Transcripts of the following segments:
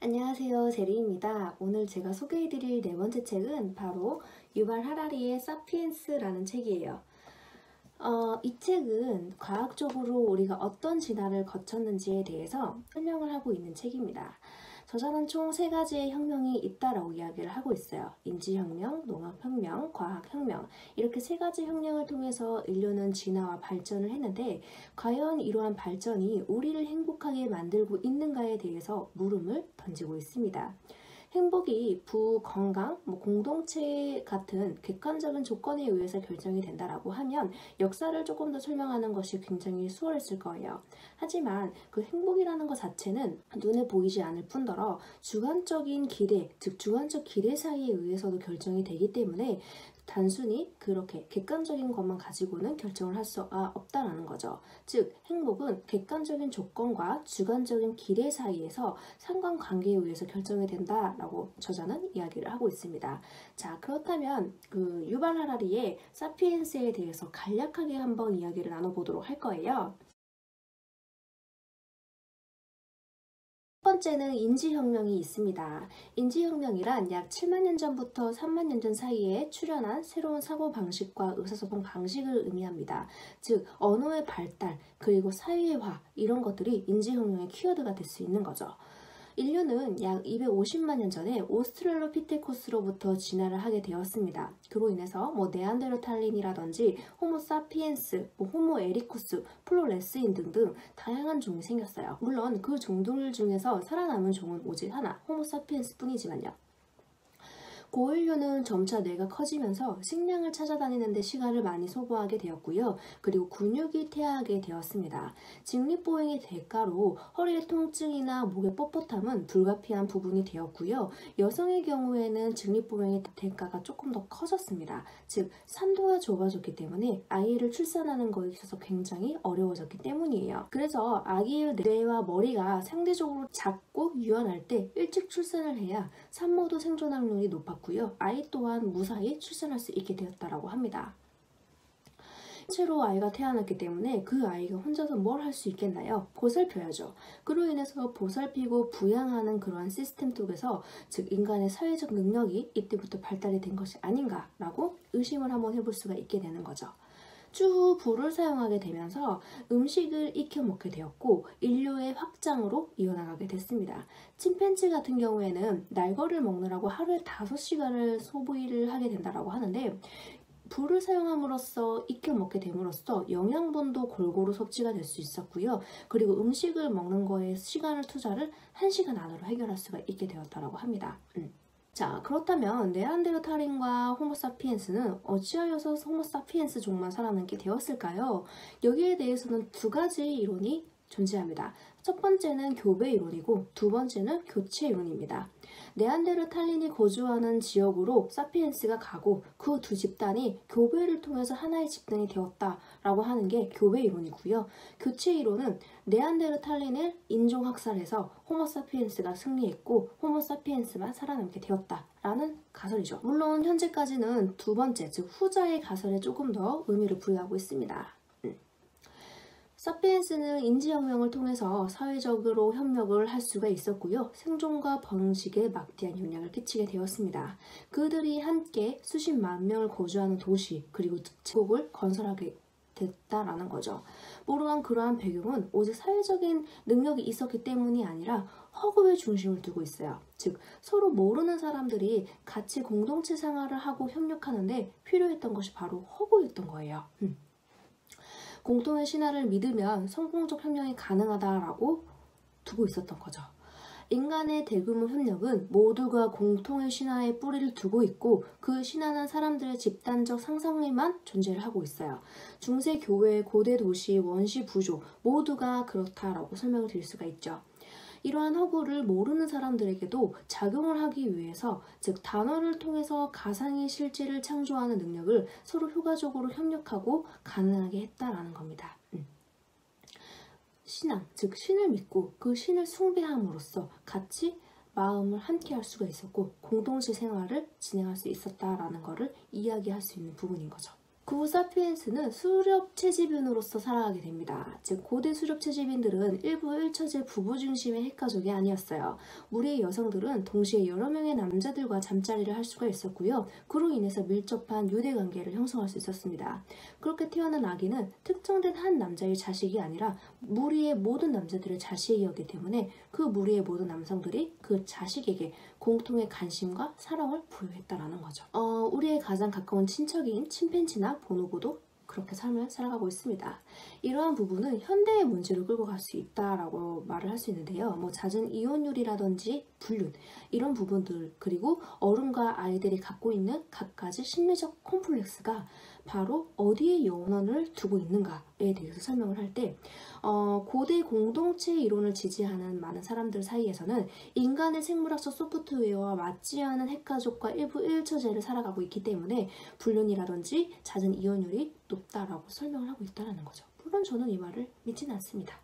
안녕하세요, 제리입니다. 오늘 제가 소개해드릴 네 번째 책은 바로 유발 하라리의 사피엔스라는 책이에요. 이 책은 과학적으로 우리가 어떤 진화를 거쳤는지에 대해서 설명을 하고 있는 책입니다. 저자는 총 3가지의 혁명이 있다라고 이야기를 하고 있어요. 인지혁명, 농업혁명, 과학혁명, 이렇게 3가지 혁명을 통해서 인류는 진화와 발전을 했는데 과연 이러한 발전이 우리를 행복하게 만들고 있는가에 대해서 물음을 던지고 있습니다. 행복이 부, 건강, 공동체 같은 객관적인 조건에 의해서 결정이 된다라고 하면 역사를 조금 더 설명하는 것이 굉장히 수월했을 거예요. 하지만 그 행복이라는 것 자체는 눈에 보이지 않을 뿐더러 주관적인 기대, 즉 주관적 기대 사이에 의해서도 결정이 되기 때문에 단순히 그렇게 객관적인 것만 가지고는 결정을 할 수가 없다라는 거죠. 즉, 행복은 객관적인 조건과 주관적인 기대 사이에서 상관관계에 의해서 결정이 된다라고 저자는 이야기를 하고 있습니다. 자, 그렇다면 그 유발 하라리의 사피엔스에 대해서 간략하게 한번 이야기를 나눠보도록 할 거예요. 첫 번째는 인지혁명이 있습니다. 인지혁명이란 약 7만 년 전부터 3만 년 전 사이에 출현한 새로운 사고방식과 의사소통 방식을 의미합니다. 즉, 언어의 발달, 그리고 사회화 이런 것들이 인지혁명의 키워드가 될 수 있는 거죠. 인류는 약 250만 년 전에 오스트랄로피테쿠스로부터 진화를 하게 되었습니다. 그로 인해서 네안데르탈린이라든지 호모사피엔스, 호모 에리쿠스, 플로레스인 등등 다양한 종이 생겼어요. 물론 그 종들 중에서 살아남은 종은 오직 하나, 호모사피엔스 뿐이지만요. 고인류는 점차 뇌가 커지면서 식량을 찾아다니는 데 시간을 많이 소모하게 되었고요. 그리고 근육이 퇴화하게 되었습니다. 직립보행의 대가로 허리의 통증이나 목의 뻣뻣함은 불가피한 부분이 되었고요. 여성의 경우에는 직립보행의 대가가 조금 더 커졌습니다. 즉, 산도가 좁아졌기 때문에 아이를 출산하는 것에 있어서 굉장히 어려워졌기 때문이에요. 그래서 아기의 뇌와 머리가 상대적으로 작고 유연할 때 일찍 출산을 해야 산모도 생존 확률이 높았고요. 아이 또한 무사히 출산할 수 있게 되었다고 합니다. 채로 아이가 태어났기 때문에 그 아이가 혼자서 뭘 할 수 있겠나요? 보살펴야죠. 그로 인해서 보살피고 부양하는 그러한 시스템 속에서 즉 인간의 사회적 능력이 이때부터 발달이 된 것이 아닌가라고 의심을 한번 해볼 수가 있게 되는 거죠. 추후 불을 사용하게 되면서 음식을 익혀 먹게 되었고 인류의 확장으로 이어나가게 됐습니다. 침팬지 같은 경우에는 날거를 먹느라고 하루에 5시간을 소비를 하게 된다고 하는데 불을 사용함으로써 익혀 먹게 됨으로써 영양분도 골고루 섭취가 될 수 있었고요. 그리고 음식을 먹는 거에 시간을 투자를 1시간 안으로 해결할 수가 있게 되었다고 합니다. 자, 그렇다면 네안데르탈린과 호모사피엔스는 어찌하여서 호모사피엔스 종만 살아남게 되었을까요? 여기에 대해서는 2가지 이론이 존재합니다. 첫 번째는 교배 이론이고 두 번째는 교체 이론입니다. 네안데르탈린이 거주하는 지역으로 사피엔스가 가고 그 두 집단이 교배를 통해서 하나의 집단이 되었다라고 하는 게 교배 이론이고요. 교체 이론은 네안데르탈린을 인종학살해서 호모사피엔스가 승리했고 호모사피엔스만 살아남게 되었다라는 가설이죠. 물론 현재까지는 두 번째, 즉 후자의 가설에 조금 더 의미를 부여하고 있습니다. 사피엔스는 인지혁명을 통해서 사회적으로 협력을 할 수가 있었고요. 생존과 번식에 막대한 영향을 끼치게 되었습니다. 그들이 함께 수십만 명을 거주하는 도시 그리고 제국을 건설하게 됐다라는 거죠. 모르한 그러한 배경은 오직 사회적인 능력이 있었기 때문이 아니라 허구의 중심을 두고 있어요. 즉, 서로 모르는 사람들이 같이 공동체 생활을 하고 협력하는데 필요했던 것이 바로 허구였던 거예요. 공통의 신화를 믿으면 성공적 협력이 가능하다라고 두고 있었던 거죠. 인간의 대규모 협력은 모두가 공통의 신화에 뿌리를 두고 있고 그 신화는 사람들의 집단적 상상에만 존재를 하고 있어요. 중세 교회, 고대 도시, 원시 부조 모두가 그렇다라고 설명을 드릴 수가 있죠. 이러한 허구를 모르는 사람들에게도 작용을 하기 위해서 즉 단어를 통해서 가상의 실제를 창조하는 능력을 서로 효과적으로 협력하고 가능하게 했다라는 겁니다. 신앙, 즉 신을 믿고 그 신을 숭배함으로써 같이 마음을 함께 할 수가 있었고 공동체 생활을 진행할 수 있었다라는 것을 이야기할 수 있는 부분인 거죠. 그 후 사피엔스는 수렵 채집인으로서 살아가게 됩니다. 즉 고대 수렵 채집인들은 일부 1처제 부부 중심의 핵가족이 아니었어요. 무리의 여성들은 동시에 여러 명의 남자들과 잠자리를 할 수가 있었고요. 그로 인해서 밀접한 유대 관계를 형성할 수 있었습니다. 그렇게 태어난 아기는 특정된 한 남자의 자식이 아니라 무리의 모든 남자들의 자식이었기 때문에 그 무리의 모든 남성들이 그 자식에게 공통의 관심과 사랑을 부여했다라는 거죠. 우리의 가장 가까운 친척인 침팬지나 보노보도 그렇게 삶을 살아가고 있습니다. 이러한 부분은 현대의 문제로 끌고 갈 수 있다라고 말을 할 수 있는데요. 잦은 이혼율이라든지 불륜 이런 부분들, 그리고 어른과 아이들이 갖고 있는 갖가지 심리적 콤플렉스가 바로 어디에 영혼을 두고 있는가에 대해서 설명을 할 때 고대 공동체 이론을 지지하는 많은 사람들 사이에서는 인간의 생물학적 소프트웨어와 맞지 않은 핵가족과 일부 1처제를 살아가고 있기 때문에 불륜이라든지 잦은 이혼율이 높다라고 설명을 하고 있다는 거죠. 물론 저는 이 말을 믿지는 않습니다.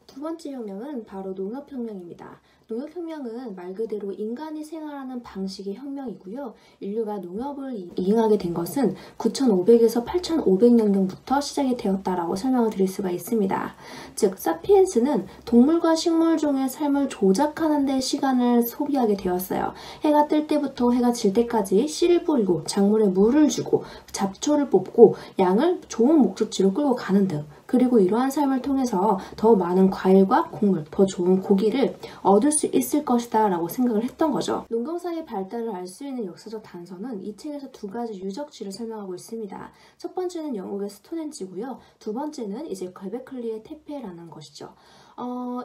두 번째 혁명은 바로 농업혁명입니다. 농업혁명은 말 그대로 인간이 생활하는 방식의 혁명이고요. 인류가 농업을 이행하게 된 것은 9500에서 8500년경부터 시작이 되었다라고 설명을 드릴 수가 있습니다. 즉, 사피엔스는 동물과 식물종의 삶을 조작하는 데 시간을 소비하게 되었어요. 해가 뜰 때부터 해가 질 때까지 씨를 뿌리고 작물에 물을 주고 잡초를 뽑고 양을 좋은 목적지로 끌고 가는 등, 그리고 이러한 삶을 통해서 더 많은 과일과 곡물, 더 좋은 고기를 얻을 수 있을 것이다 라고 생각을 했던 거죠. 농경사의 발달을 알 수 있는 역사적 단서는 이 책에서 두 가지 유적지를 설명하고 있습니다. 첫 번째는 영국의 스톤헨지고요. 두 번째는 이제 퀘베클리의 테페라는 것이죠.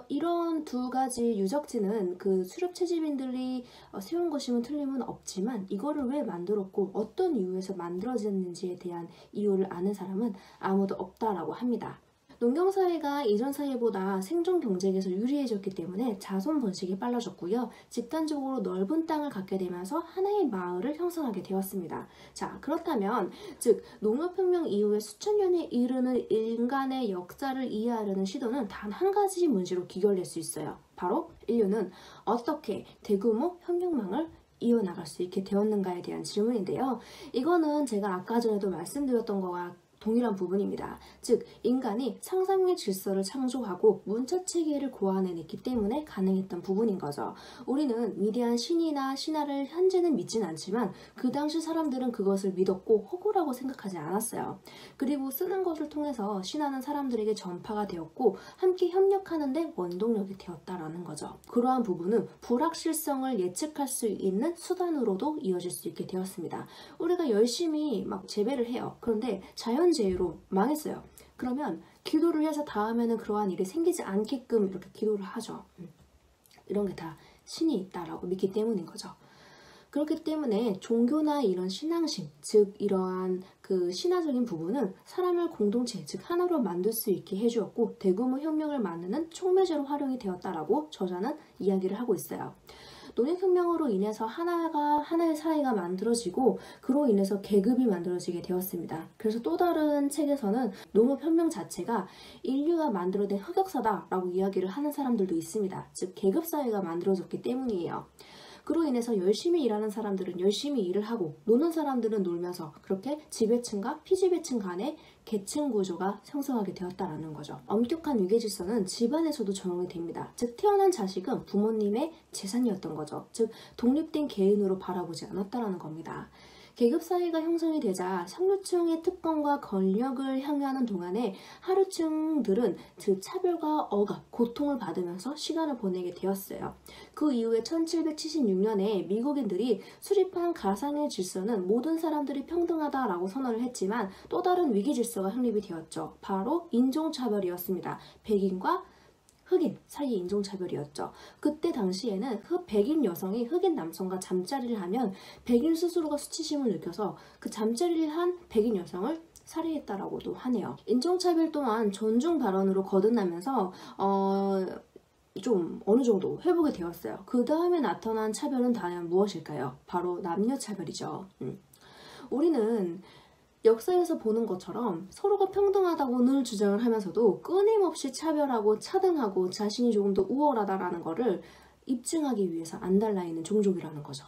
이런 두 가지 유적지는 그 수렵 채집인들이 세운 것이면 틀림은 없지만 이거를 왜 만들었고 어떤 이유에서 만들어졌는지에 대한 이유를 아는 사람은 아무도 없다라고 합니다. 농경사회가 이전 사회보다 생존 경쟁에서 유리해졌기 때문에 자손 번식이 빨라졌고요. 집단적으로 넓은 땅을 갖게 되면서 하나의 마을을 형성하게 되었습니다. 자, 그렇다면 즉 농업혁명 이후에 수천 년에 이르는 인간의 역사를 이해하려는 시도는 단 한 가지 문제로 귀결될 수 있어요. 바로 인류는 어떻게 대규모 혁명망을 이어나갈 수 있게 되었는가에 대한 질문인데요. 이거는 제가 아까 전에도 말씀드렸던 거와 동일한 부분입니다. 즉, 인간이 상상의 질서를 창조하고 문자체계를 고안해냈기 때문에 가능했던 부분인 거죠. 우리는 위대한 신이나 신화를 현재는 믿진 않지만 그 당시 사람들은 그것을 믿었고 허구라고 생각하지 않았어요. 그리고 쓰는 것을 통해서 신화는 사람들에게 전파가 되었고 함께 협력하는 데 원동력이 되었다라는 거죠. 그러한 부분은 불확실성을 예측할 수 있는 수단으로도 이어질 수 있게 되었습니다. 우리가 열심히 막 재배를 해요. 그런데 자연재해로 망했어요. 그러면 기도를 해서 다음에는 그러한 일이 생기지 않게끔 이렇게 기도를 하죠. 이런 게 다 신이 있다라고 믿기 때문인 거죠. 그렇기 때문에 종교나 이런 신앙심, 즉 이러한 그 신화적인 부분은 사람을 공동체, 즉 하나로 만들 수 있게 해주었고 대규모 혁명을 만드는 촉매제로 활용이 되었다라고 저자는 이야기를 하고 있어요. 농업혁명으로 인해서 하나의 사회가 만들어지고 그로 인해서 계급이 만들어지게 되었습니다. 그래서 또 다른 책에서는 농업혁명 자체가 인류가 만들어낸 흑역사다라고 이야기를 하는 사람들도 있습니다. 즉 계급사회가 만들어졌기 때문이에요. 그로 인해서 열심히 일하는 사람들은 열심히 일을 하고 노는 사람들은 놀면서 그렇게 지배층과 피지배층 간의 계층 구조가 형성하게 되었다는 거죠. 엄격한 위계질서는 집안에서도 적용이 됩니다. 즉 태어난 자식은 부모님의 재산이었던 거죠. 즉 독립된 개인으로 바라보지 않았다는 겁니다. 계급사회가 형성이 되자 상류층의 특권과 권력을 향유하는 동안에 하류층들은 그 차별과 억압, 고통을 받으면서 시간을 보내게 되었어요. 그 이후에 1776년에 미국인들이 수립한 가상의 질서는 모든 사람들이 평등하다라고 선언을 했지만 또 다른 위기질서가 확립이 되었죠. 바로 인종차별이었습니다. 백인과 흑인 사이의 인종차별이었죠. 그때 당시에는 백인 여성이 흑인 남성과 잠자리를 하면 백인 스스로가 수치심을 느껴서 그 잠자리를 한 백인 여성을 살해했다라고도 하네요. 인종차별 또한 존중 발언으로 거듭나면서 좀 어느 정도 회복이 되었어요. 그 다음에 나타난 차별은 과연 무엇일까요? 바로 남녀차별이죠. 우리는 역사에서 보는 것처럼 서로가 평등하다고 늘 주장을 하면서도 끊임없이 차별하고 차등하고 자신이 조금 더 우월하다라는 거를 입증하기 위해서 안달나 있는 종족이라는 거죠.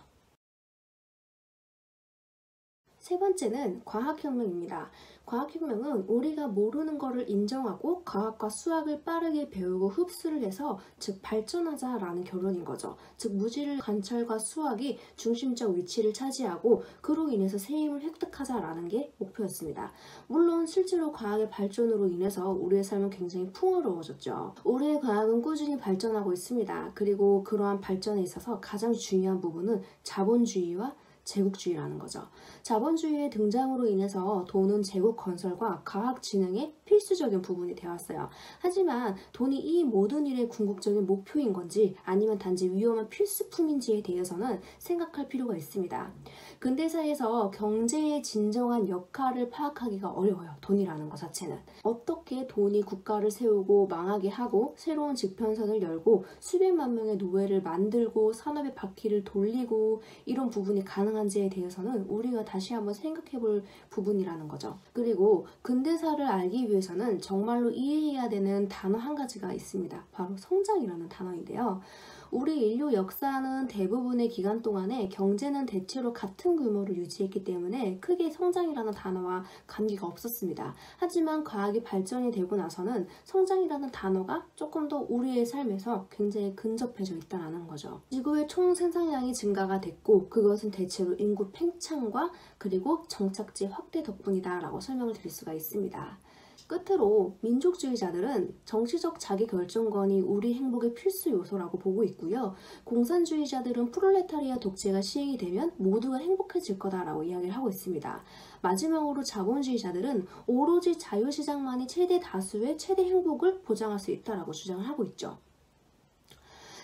세 번째는 과학혁명입니다. 과학혁명은 우리가 모르는 것을 인정하고 과학과 수학을 빠르게 배우고 흡수를 해서 즉 발전하자라는 결론인 거죠. 즉 무질 관찰과 수학이 중심적 위치를 차지하고 그로 인해서 새 힘을 획득하자라는 게 목표였습니다. 물론 실제로 과학의 발전으로 인해서 우리의 삶은 굉장히 풍요로워졌죠. 우리의 과학은 꾸준히 발전하고 있습니다. 그리고 그러한 발전에 있어서 가장 중요한 부분은 자본주의와 제국주의라는 거죠. 자본주의의 등장으로 인해서 돈은 제국 건설과 과학 진흥의 필수적인 부분이 되었어요. 하지만 돈이 이 모든 일의 궁극적인 목표인 건지 아니면 단지 위험한 필수품인지에 대해서는 생각할 필요가 있습니다. 근대사에서 경제의 진정한 역할을 파악하기가 어려워요. 돈이라는 것 자체는. 어떻게 돈이 국가를 세우고 망하게 하고 새로운 지평선을 열고 수백만 명의 노예를 만들고 산업의 바퀴를 돌리고 이런 부분이 가능한지에 대해서는 우리가 다시 한번 생각해 볼 부분이라는 거죠. 그리고 근대사를 알기 위해서는 정말로 이해해야 되는 단어 한 가지가 있습니다. 바로 성장이라는 단어인데요. 우리 인류 역사는 대부분의 기간 동안에 경제는 대체로 같은 규모를 유지했기 때문에 크게 성장이라는 단어와 관계가 없었습니다. 하지만 과학이 발전이 되고 나서는 성장이라는 단어가 조금 더 우리의 삶에서 굉장히 근접해져 있다는 거죠. 지구의 총 생산량이 증가가 됐고 그것은 대체로 인구 팽창과 그리고 정착지 확대 덕분이다 라고 설명을 드릴 수가 있습니다. 끝으로 민족주의자들은 정치적 자기결정권이 우리 행복의 필수 요소라고 보고 있고요. 공산주의자들은 프롤레타리아 독재가 시행이 되면 모두가 행복해질 거다라고 이야기를 하고 있습니다. 마지막으로 자본주의자들은 오로지 자유시장만이 최대 다수의 최대 행복을 보장할 수 있다라고 주장을 하고 있죠.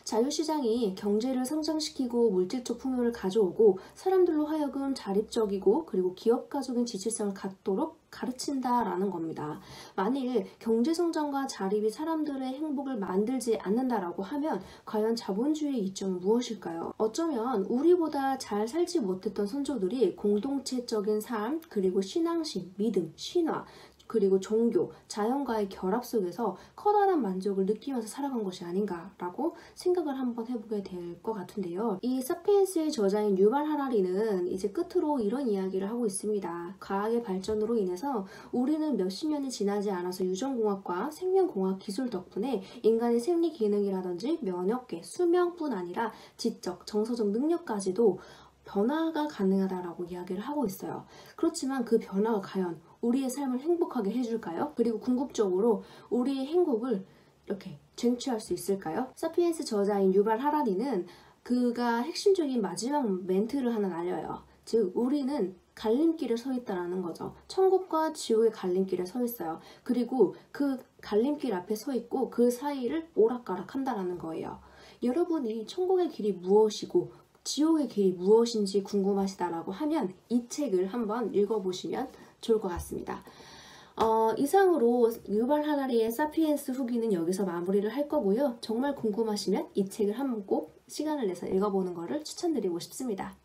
자유시장이 경제를 성장시키고 물질적 풍요를 가져오고 사람들로 하여금 자립적이고 그리고 기업가적인 지출성을 갖도록 가르친다라는 겁니다. 만일 경제성장과 자립이 사람들의 행복을 만들지 않는다라고 하면 과연 자본주의의 이점은 무엇일까요? 어쩌면 우리보다 잘 살지 못했던 선조들이 공동체적인 삶, 그리고 신앙심, 믿음, 신화, 그리고 종교, 자연과의 결합 속에서 커다란 만족을 느끼면서 살아간 것이 아닌가라고 생각을 한번 해보게 될 것 같은데요. 이 사피엔스의 저자인 유발 하라리는 이제 끝으로 이런 이야기를 하고 있습니다. 과학의 발전으로 인해서 우리는 몇십 년이 지나지 않아서 유전공학과 생명공학 기술 덕분에 인간의 생리 기능이라든지 면역계, 수명뿐 아니라 지적, 정서적 능력까지도 변화가 가능하다라고 이야기를 하고 있어요. 그렇지만 그 변화가 과연 우리의 삶을 행복하게 해줄까요? 그리고 궁극적으로 우리의 행복을 이렇게 쟁취할 수 있을까요? 사피엔스 저자인 유발 하라리는 그가 핵심적인 마지막 멘트를 하나 날려요. 즉 우리는 갈림길에 서 있다라는 거죠. 천국과 지옥의 갈림길에 서 있어요. 그리고 그 갈림길 앞에 서 있고 그 사이를 오락가락 한다라는 거예요. 여러분이 천국의 길이 무엇이고 지옥의 길이 무엇인지 궁금하시다라고 하면 이 책을 한번 읽어보시면 좋을 것 같습니다. 이상으로 유발 하라리의 사피엔스 후기는 여기서 마무리를 할 거고요. 정말 궁금하시면 이 책을 한번 꼭 시간을 내서 읽어보는 것을 추천드리고 싶습니다.